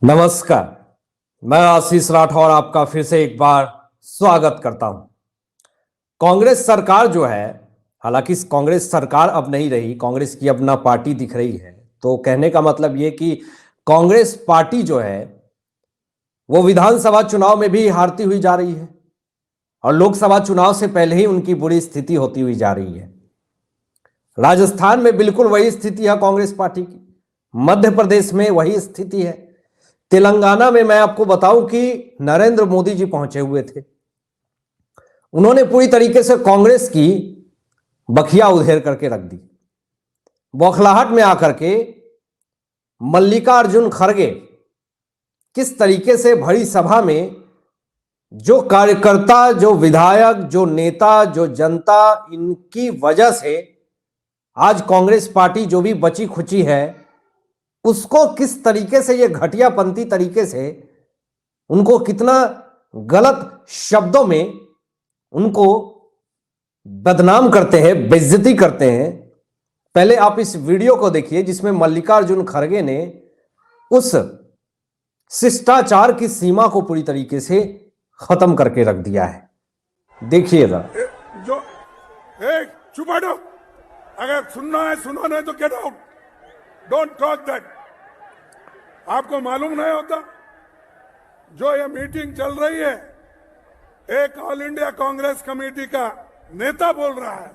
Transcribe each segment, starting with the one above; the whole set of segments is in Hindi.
नमस्कार। मैं आशीष राठौर आपका फिर से एक बार स्वागत करता हूं। कांग्रेस सरकार जो है, हालांकि कांग्रेस सरकार अब नहीं रही, कांग्रेस की अपना पार्टी दिख रही है। तो कहने का मतलब ये कि कांग्रेस पार्टी जो है वो विधानसभा चुनाव में भी हारती हुई जा रही है और लोकसभा चुनाव से पहले ही उनकी बुरी स्थिति होती हुई जा रही है। राजस्थान में बिल्कुल वही स्थिति है कांग्रेस पार्टी की, मध्य प्रदेश में वही स्थिति है, तेलंगाना में मैं आपको बताऊं कि नरेंद्र मोदी जी पहुंचे हुए थे। उन्होंने पूरी तरीके से कांग्रेस की बखिया उधेड़ करके रख दी। बौखलाहट में आकर के मल्लिकार्जुन खड़गे किस तरीके से भरी सभा में जो कार्यकर्ता, जो विधायक, जो नेता, जो जनता, इनकी वजह से आज कांग्रेस पार्टी जो भी बची खुची है उसको किस तरीके से, ये घटियापंथी तरीके से उनको कितना गलत शब्दों में उनको बदनाम करते हैं, बेइज्जती करते हैं। पहले आप इस वीडियो को देखिए जिसमें मल्लिकार्जुन खड़गे ने उस शिष्टाचार की सीमा को पूरी तरीके से खत्म करके रख दिया है। देखिएगा। जो चुप बैठो, अगर सुनना है सुनो, नहीं तो get out, don't talk that. आपको मालूम नहीं होता जो ये मीटिंग चल रही है, एक ऑल इंडिया कांग्रेस कमेटी का नेता बोल रहा है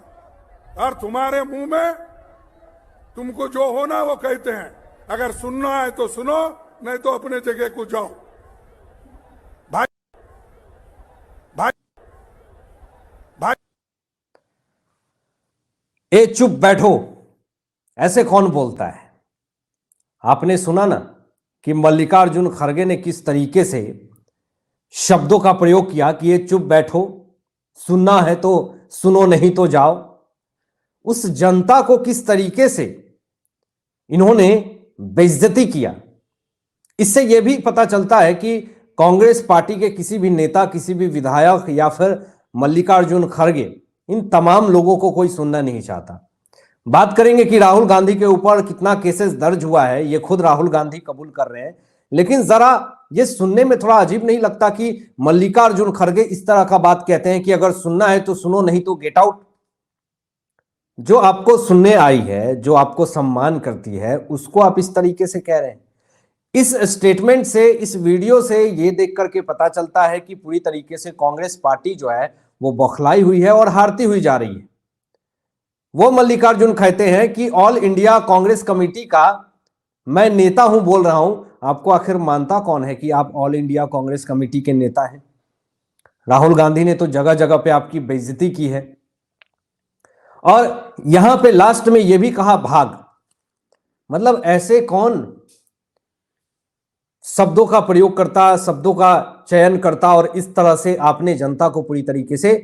और तुम्हारे मुंह में तुमको जो होना वो कहते हैं। अगर सुनना है तो सुनो, नहीं तो अपने जगह को जाओ। भाई भाई भाई ए चुप बैठो, ऐसे कौन बोलता है? आपने सुना ना कि मल्लिकार्जुन खड़गे ने किस तरीके से शब्दों का प्रयोग किया कि ये चुप बैठो, सुनना है तो सुनो, नहीं तो जाओ। उस जनता को किस तरीके से इन्होंने बेइज्जती किया। इससे यह भी पता चलता है कि कांग्रेस पार्टी के किसी भी नेता, किसी भी विधायक या फिर मल्लिकार्जुन खड़गे, इन तमाम लोगों को कोई सुनना नहीं चाहता। बात करेंगे कि राहुल गांधी के ऊपर कितना केसेस दर्ज हुआ है, ये खुद राहुल गांधी कबूल कर रहे हैं, लेकिन जरा ये सुनने में थोड़ा अजीब नहीं लगता कि मल्लिकार्जुन खड़गे इस तरह का बात कहते हैं कि अगर सुनना है तो सुनो, नहीं तो गेट आउट। जो आपको सुनने आई है, जो आपको सम्मान करती है, उसको आप इस तरीके से कह रहे हैं। इस स्टेटमेंट से, इस वीडियो से ये देख करके पता चलता है कि पूरी तरीके से कांग्रेस पार्टी जो है वो बौखलाई हुई है और हारती हुई जा रही है। वो मल्लिकार्जुन कहते हैं कि ऑल इंडिया कांग्रेस कमेटी का मैं नेता हूं, बोल रहा हूं। आपको आखिर मानता कौन है कि आप ऑल इंडिया कांग्रेस कमेटी के नेता हैं? राहुल गांधी ने तो जगह जगह पे आपकी बेइज्जती की है और यहां पे लास्ट में यह भी कहा भाग। मतलब ऐसे कौन शब्दों का प्रयोग करता, शब्दों का चयन करता और इस तरह से आपने जनता को पूरी तरीके से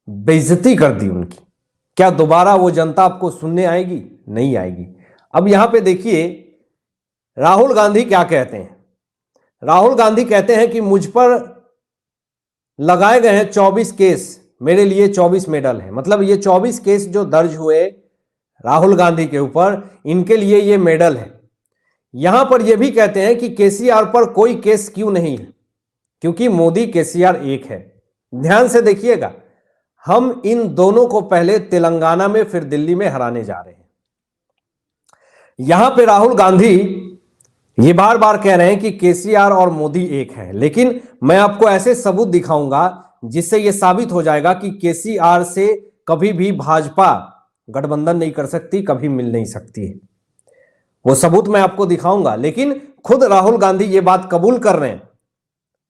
बेइज्जती कर दी उनकी। क्या दोबारा वो जनता आपको सुनने आएगी? नहीं आएगी। अब यहां पे देखिए राहुल गांधी क्या कहते हैं। राहुल गांधी कहते हैं कि मुझ पर लगाए गए हैं 24 केस, मेरे लिए 24 मेडल है। मतलब ये 24 केस जो दर्ज हुए राहुल गांधी के ऊपर, इनके लिए ये मेडल है। यहां पर यह भी कहते हैं कि केसीआर पर कोई केस क्यों नहीं है, क्योंकि मोदी केसीआर एक है। ध्यान से देखिएगा, हम इन दोनों को पहले तेलंगाना में फिर दिल्ली में हराने जा रहे हैं। यहां पे राहुल गांधी ये बार बार कह रहे हैं कि केसीआर और मोदी एक है, लेकिन मैं आपको ऐसे सबूत दिखाऊंगा जिससे यह साबित हो जाएगा कि केसीआर से कभी भी भाजपा गठबंधन नहीं कर सकती, कभी मिल नहीं सकती है। वो सबूत मैं आपको दिखाऊंगा, लेकिन खुद राहुल गांधी ये बात कबूल कर रहे हैं।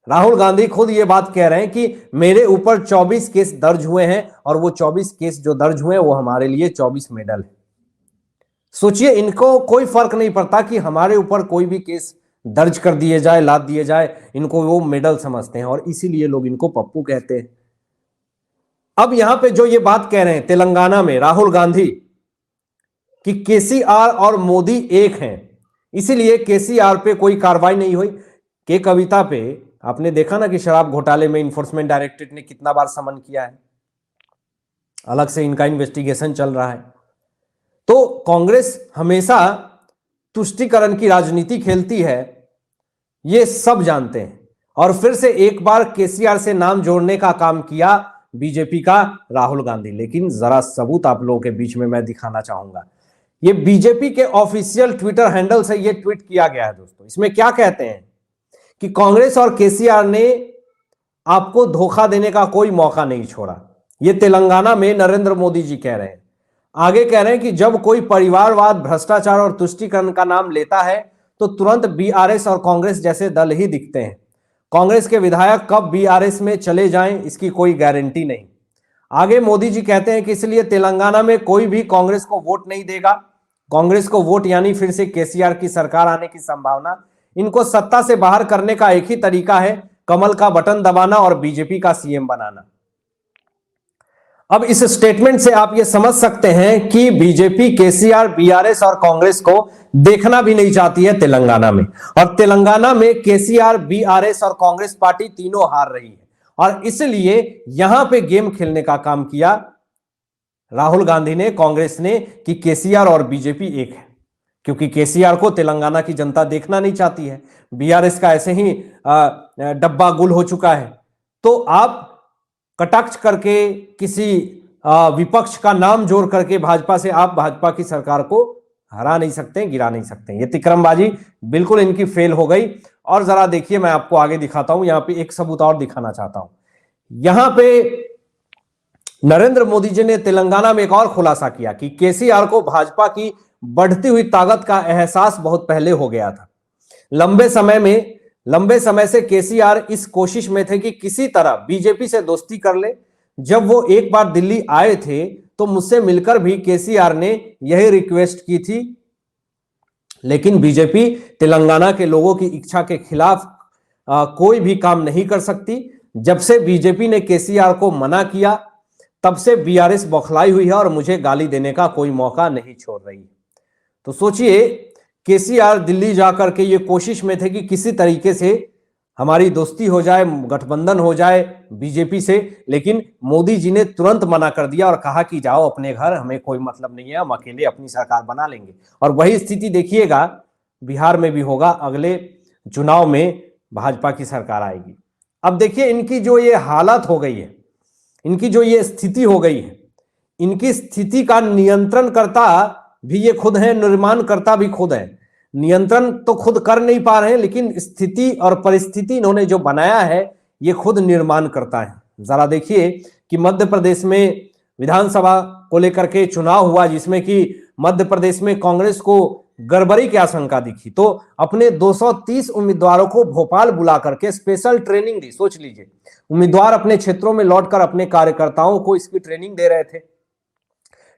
राहुल गांधी खुद ये बात कह रहे हैं कि मेरे ऊपर 24 केस दर्ज हुए हैं और वो 24 केस जो दर्ज हुए हैं वो हमारे लिए 24 मेडल है। सोचिए, इनको कोई फर्क नहीं पड़ता कि हमारे ऊपर कोई भी केस दर्ज कर दिए जाए, लाद दिए जाए, इनको वो मेडल समझते हैं और इसीलिए लोग इनको पप्पू कहते हैं। अब यहां पे जो ये बात कह रहे हैं तेलंगाना में राहुल गांधी कि केसीआर और मोदी एक हैं, इसीलिए केसीआर पे कोई कार्रवाई नहीं हुई। के कविता पे आपने देखा ना कि शराब घोटाले में इन्फोर्समेंट डायरेक्टरेट ने कितना बार समन किया है, अलग से इनका इन्वेस्टिगेशन चल रहा है। तो कांग्रेस हमेशा तुष्टीकरण की राजनीति खेलती है ये सब जानते हैं। और फिर से एक बार केसीआर से नाम जोड़ने का काम किया बीजेपी का राहुल गांधी। लेकिन जरा सबूत आप लोगों के बीच में मैं दिखाना चाहूंगा। ये बीजेपी के ऑफिशियल ट्विटर हैंडल से ये ट्वीट किया गया है दोस्तों। इसमें क्या कहते हैं कि कांग्रेस और केसीआर ने आपको धोखा देने का कोई मौका नहीं छोड़ा। ये तेलंगाना में नरेंद्र मोदी जी कह रहे हैं। आगे कह रहे हैं कि जब कोई परिवारवाद, भ्रष्टाचार और तुष्टीकरण का नाम लेता है तो तुरंत बीआरएस और कांग्रेस जैसे दल ही दिखते हैं। कांग्रेस के विधायक कब बीआरएस में चले जाएं इसकी कोई गारंटी नहीं। आगे मोदी जी कहते हैं कि इसलिए तेलंगाना में कोई भी कांग्रेस को वोट नहीं देगा। कांग्रेस को वोट यानी फिर से केसीआर की सरकार आने की संभावना। इनको सत्ता से बाहर करने का एक ही तरीका है, कमल का बटन दबाना और बीजेपी का सीएम बनाना। अब इस स्टेटमेंट से आप ये समझ सकते हैं कि बीजेपी, केसीआर, बीआरएस और कांग्रेस को देखना भी नहीं चाहती है तेलंगाना में। और तेलंगाना में केसीआर, बीआरएस और कांग्रेस पार्टी तीनों हार रही है। और इसलिए यहां पे गेम खेलने का काम किया राहुल गांधी ने, कांग्रेस ने, कि केसीआर और बीजेपी एक है। क्योंकि केसीआर को तेलंगाना की जनता देखना नहीं चाहती है, बीआरएस का ऐसे ही डब्बा गुल हो चुका है। तो आप कटाक्ष करके किसी विपक्ष का नाम जोड़ करके भाजपा से आप भाजपा की सरकार को हरा नहीं सकते, गिरा नहीं सकते। ये तिकरमबाजी बिल्कुल इनकी फेल हो गई। और जरा देखिए, मैं आपको आगे दिखाता हूं। यहां पे एक सबूत और दिखाना चाहता हूं। यहां पे नरेंद्र मोदी जी ने तेलंगाना में एक और खुलासा किया कि केसीआर को भाजपा की बढ़ती हुई ताकत का एहसास बहुत पहले हो गया था। लंबे समय से केसीआर इस कोशिश में थे कि किसी तरह बीजेपी से दोस्ती कर ले। जब वो एक बार दिल्ली आए थे तो मुझसे मिलकर भी केसीआर ने यही रिक्वेस्ट की थी। लेकिन बीजेपी तेलंगाना के लोगों की इच्छा के खिलाफ कोई भी काम नहीं कर सकती। जब से बीजेपी ने केसीआर को मना किया तब से बीआरएस बौखलाई हुई है और मुझे गाली देने का कोई मौका नहीं छोड़ रही। तो सोचिए, केसीआर दिल्ली जाकर के ये कोशिश में थे कि किसी तरीके से हमारी दोस्ती हो जाए, गठबंधन हो जाए बीजेपी से। लेकिन मोदी जी ने तुरंत मना कर दिया और कहा कि जाओ अपने घर, हमें कोई मतलब नहीं है, हम अकेले अपनी सरकार बना लेंगे। और वही स्थिति देखिएगा बिहार में भी होगा। अगले चुनाव में भाजपा की सरकार आएगी। अब देखिए, इनकी जो ये हालत हो गई है, इनकी जो ये स्थिति हो गई है, इनकी स्थिति का नियंत्रणकर्ता भी ये खुद है, निर्माणकर्ता भी खुद है। नियंत्रण तो खुद कर नहीं पा रहे हैं, लेकिन स्थिति और परिस्थिति इन्होंने जो बनाया है ये खुद निर्माण करता है। जरा देखिए कि मध्य प्रदेश में विधानसभा को लेकर के चुनाव हुआ, जिसमें कि मध्य प्रदेश में कांग्रेस को गड़बड़ी की आशंका दिखी, तो अपने 230 उम्मीदवारों को भोपाल बुला करके स्पेशल ट्रेनिंग दी। सोच लीजिए, उम्मीदवार अपने क्षेत्रों में लौटकर अपने कार्यकर्ताओं को इसकी ट्रेनिंग दे रहे थे।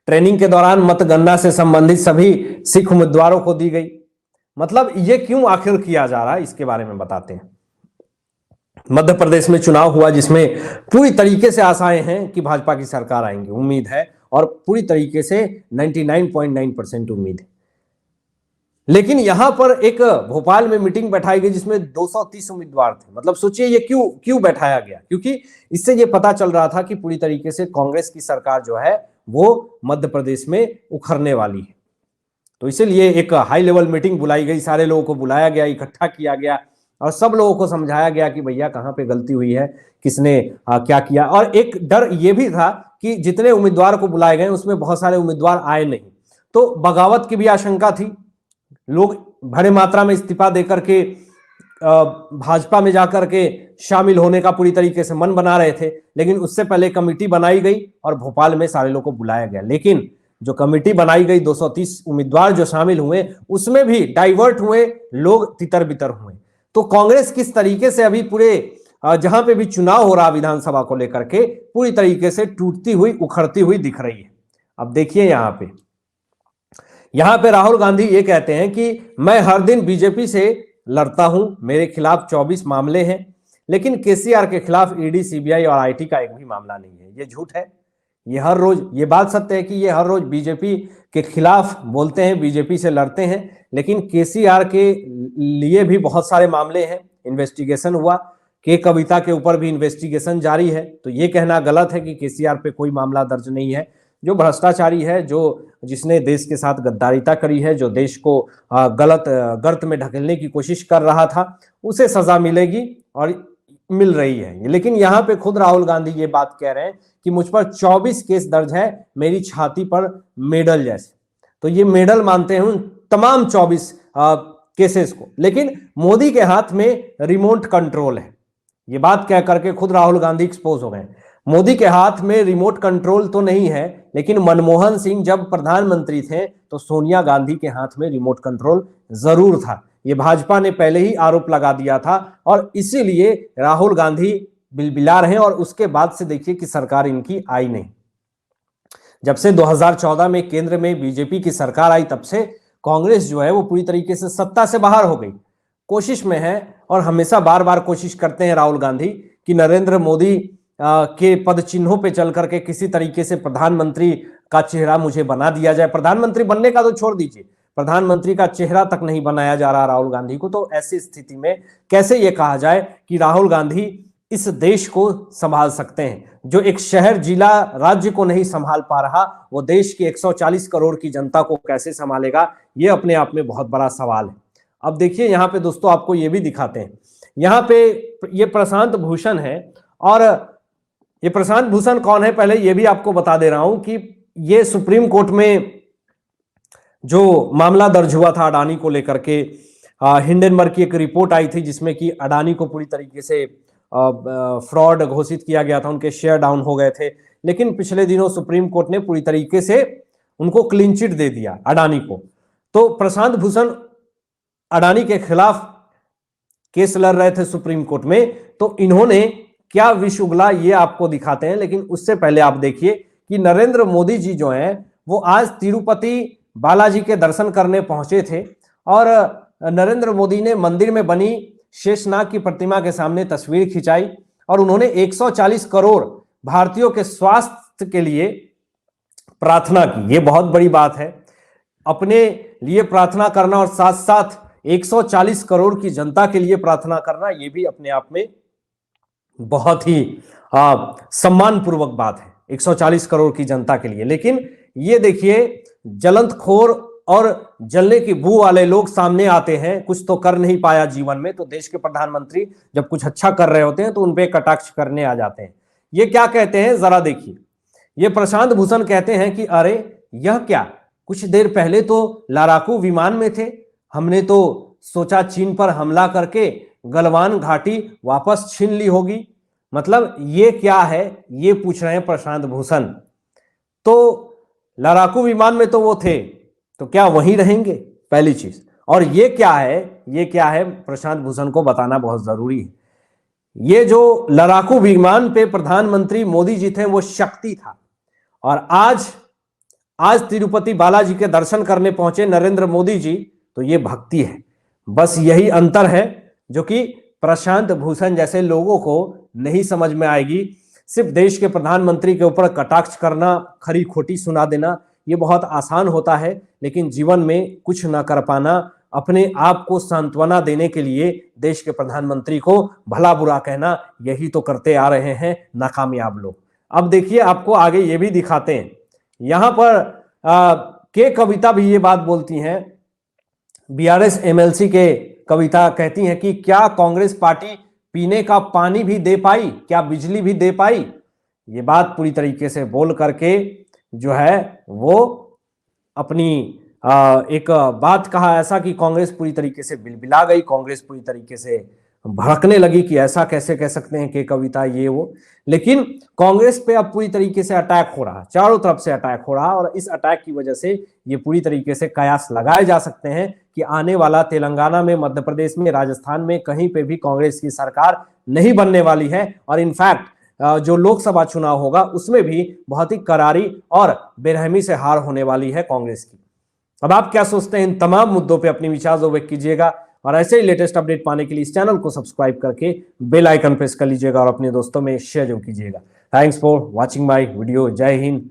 ट्रेनिंग के दौरान मतगणना से संबंधित सभी सिख उम्मीदवारों को दी गई। मतलब ये क्यों आखिर किया जा रहा है, इसके बारे में बताते हैं। मध्य प्रदेश में चुनाव हुआ जिसमें पूरी तरीके से आशाएं हैं कि भाजपा की सरकार आएंगी, उम्मीद है, और पूरी तरीके से 99.9% उम्मीद है। लेकिन यहां पर एक भोपाल में मीटिंग बैठाई गई जिसमें 230 उम्मीदवार थे। मतलब सोचिए ये क्यों बैठाया गया, क्योंकि इससे ये पता चल रहा था कि पूरी तरीके से कांग्रेस की सरकार जो है वो मध्य प्रदेश में उखड़ने वाली है। तो इसीलिए एक हाई लेवल मीटिंग बुलाई गई, सारे लोगों को बुलाया गया, इकट्ठा किया गया और सब लोगों को समझाया गया कि भैया कहां पे गलती हुई है, किसने क्या किया। और एक डर ये भी था कि जितने उम्मीदवार को बुलाए गए उसमें बहुत सारे उम्मीदवार आए नहीं, तो बगावत की भी आशंका थी। लोग बड़े मात्रा में इस्तीफा देकर के भाजपा में जाकर के शामिल होने का पूरी तरीके से मन बना रहे थे। लेकिन उससे पहले कमेटी बनाई गई और भोपाल में सारे लोगों को बुलाया गया। लेकिन जो कमेटी बनाई गई, 230 उम्मीदवार जो शामिल हुए, उसमें भी डाइवर्ट हुए लोग, तितर बितर हुए। तो कांग्रेस किस तरीके से अभी पूरे जहां पे भी चुनाव हो रहा विधानसभा को लेकर के पूरी तरीके से टूटती हुई, उखड़ती हुई दिख रही है। अब देखिए यहां पे राहुल गांधी ये कहते हैं कि मैं हर दिन बीजेपी से लड़ता हूं, मेरे खिलाफ 24 मामले हैं, लेकिन केसीआर के खिलाफ ईडी, सीबीआई और आईटी का एक भी मामला नहीं है। ये झूठ है। ये हर रोज, ये बात सत्य है कि ये हर रोज बीजेपी के खिलाफ बोलते हैं, बीजेपी से लड़ते हैं, लेकिन केसीआर के लिए भी बहुत सारे मामले हैं। इन्वेस्टिगेशन हुआ, के कविता के ऊपर भी इन्वेस्टिगेशन जारी है। तो ये कहना गलत है कि केसीआर पे कोई मामला दर्ज नहीं है। जो भ्रष्टाचारी है, जो जिसने देश के साथ गद्दारिता करी है, जो देश को गलत गर्त में ढकेलने की कोशिश कर रहा था, उसे सजा मिलेगी और मिल रही है। लेकिन यहाँ पे खुद राहुल गांधी ये बात कह रहे हैं कि मुझ पर 24 केस दर्ज है, मेरी छाती पर मेडल जैसे। तो ये मेडल मानते हैं उन तमाम 24 केसेस को। लेकिन मोदी के हाथ में रिमोट कंट्रोल है, ये बात कह करके खुद राहुल गांधी एक्सपोज हो गए। मोदी के हाथ में रिमोट कंट्रोल तो नहीं है, लेकिन मनमोहन सिंह जब प्रधानमंत्री थे तो सोनिया गांधी के हाथ में रिमोट कंट्रोल जरूर था। ये भाजपा ने पहले ही आरोप लगा दिया था और इसीलिए राहुल गांधी बिलबिला रहे हैं। और उसके बाद से देखिए कि सरकार इनकी आई नहीं। जब से 2014 में केंद्र में बीजेपी की सरकार आई, तब से कांग्रेस जो है वो पूरी तरीके से सत्ता से बाहर हो गई। कोशिश में है और हमेशा बार बार कोशिश करते हैं राहुल गांधी कि नरेंद्र मोदी के पद चिन्हों पे चल करके किसी तरीके से प्रधानमंत्री का चेहरा मुझे बना दिया जाए। प्रधानमंत्री बनने का तो छोड़ दीजिए, प्रधानमंत्री का चेहरा तक नहीं बनाया जा रहा राहुल गांधी को। तो ऐसी स्थिति में कैसे ये कहा जाए कि राहुल गांधी इस देश को संभाल सकते हैं? जो एक शहर, जिला, राज्य को नहीं संभाल पा रहा, वो देश की 140 करोड़ की जनता को कैसे संभालेगा? ये अपने आप में बहुत बड़ा सवाल है। अब देखिए यहाँ पे दोस्तों आपको ये भी दिखाते हैं। यहाँ पे ये प्रशांत भूषण है, और ये प्रशांत भूषण कौन है पहले ये भी आपको बता दे रहा हूं कि ये सुप्रीम कोर्ट में जो मामला दर्ज हुआ था अडानी को लेकर के, हिंडनबर्ग की एक रिपोर्ट आई थी जिसमें कि अडानी को पूरी तरीके से फ्रॉड घोषित किया गया था, उनके शेयर डाउन हो गए थे। लेकिन पिछले दिनों सुप्रीम कोर्ट ने पूरी तरीके से उनको क्लीन चिट दे दिया अडानी को। तो प्रशांत भूषण अडानी के खिलाफ केस लड़ रहे थे सुप्रीम कोर्ट में, तो इन्होंने क्या विष उगला ये आपको दिखाते हैं। लेकिन उससे पहले आप देखिए कि नरेंद्र मोदी जी जो हैं वो आज तिरुपति बालाजी के दर्शन करने पहुंचे थे, और नरेंद्र मोदी ने मंदिर में बनी शेषनाग की प्रतिमा के सामने तस्वीर खिंचाई और उन्होंने 140 करोड़ भारतीयों के स्वास्थ्य के लिए प्रार्थना की। ये बहुत बड़ी बात है, अपने लिए प्रार्थना करना और साथ साथ 140 करोड़ की जनता के लिए प्रार्थना करना, ये भी अपने आप में बहुत ही सम्मानपूर्वक बात है 140 करोड़ की जनता के लिए। लेकिन ये देखिए जलंतखोर और जलने की बू वाले लोग सामने आते हैं, कुछ तो कर नहीं पाया जीवन में, तो देश के प्रधानमंत्री जब कुछ अच्छा कर रहे होते हैं तो उनपे कटाक्ष करने आ जाते हैं। ये क्या कहते हैं जरा देखिए। ये प्रशांत भूषण कहते हैं कि अरे यह क्या, कुछ देर पहले तो लड़ाकू विमान में थे, हमने तो सोचा चीन पर हमला करके गलवान घाटी वापस छीन ली होगी। मतलब ये क्या है ये पूछ रहे हैं प्रशांत भूषण। तो लड़ाकू विमान में तो वो थे, तो क्या वहीं रहेंगे? पहली चीज। और ये क्या है प्रशांत भूषण को बताना बहुत जरूरी है। ये जो लड़ाकू विमान पे प्रधानमंत्री मोदी जी थे वो शक्ति था, और आज तिरुपति बालाजी के दर्शन करने पहुंचे नरेंद्र मोदी जी, तो ये भक्ति है। बस यही अंतर है जो कि प्रशांत भूषण जैसे लोगों को नहीं समझ में आएगी। सिर्फ देश के प्रधानमंत्री के ऊपर कटाक्ष करना, खरी खोटी सुना देना, ये बहुत आसान होता है, लेकिन जीवन में कुछ ना कर पाना, अपने आप को सांत्वना देने के लिए देश के प्रधानमंत्री को भला बुरा कहना, यही तो करते आ रहे हैं नाकामयाब लोग। अब देखिए आपको आगे ये भी दिखाते हैं। यहां पर के कविता भी ये बात बोलती हैं, बीआरएस एमएलसी के कविता कहती हैं कि क्या कांग्रेस पार्टी पीने का पानी भी दे पाई, क्या बिजली भी दे पाई? ये बात पूरी तरीके से बोल करके जो है वो अपनी एक बात कहा ऐसा कि कांग्रेस पूरी तरीके से बिलबिला गई, कांग्रेस पूरी तरीके से भड़कने लगी कि ऐसा कैसे कह सकते हैं कि कविता ये वो। लेकिन कांग्रेस पे अब पूरी तरीके से अटैक हो रहा, चारों तरफ से अटैक हो रहा, और इस अटैक की वजह से ये पूरी तरीके से कयास लगाए जा सकते हैं कि आने वाला तेलंगाना में, मध्य प्रदेश में, राजस्थान में कहीं पे भी कांग्रेस की सरकार नहीं बनने वाली है। और इनफैक्ट जो लोकसभा चुनाव होगा उसमें भी बहुत ही करारी और बेरहमी से हार होने वाली है कांग्रेस की। अब आप क्या सोचते हैं? इन तमाम मुद्दों पे अपनी विचार जो व्यक्त कीजिएगा, और ऐसे ही लेटेस्ट अपडेट पाने के लिए इस चैनल को सब्सक्राइब करके बेल आइकन प्रेस कर लीजिएगा और अपने दोस्तों में शेयर जरूर कीजिएगा। Thanks for watching my video. जय हिंद।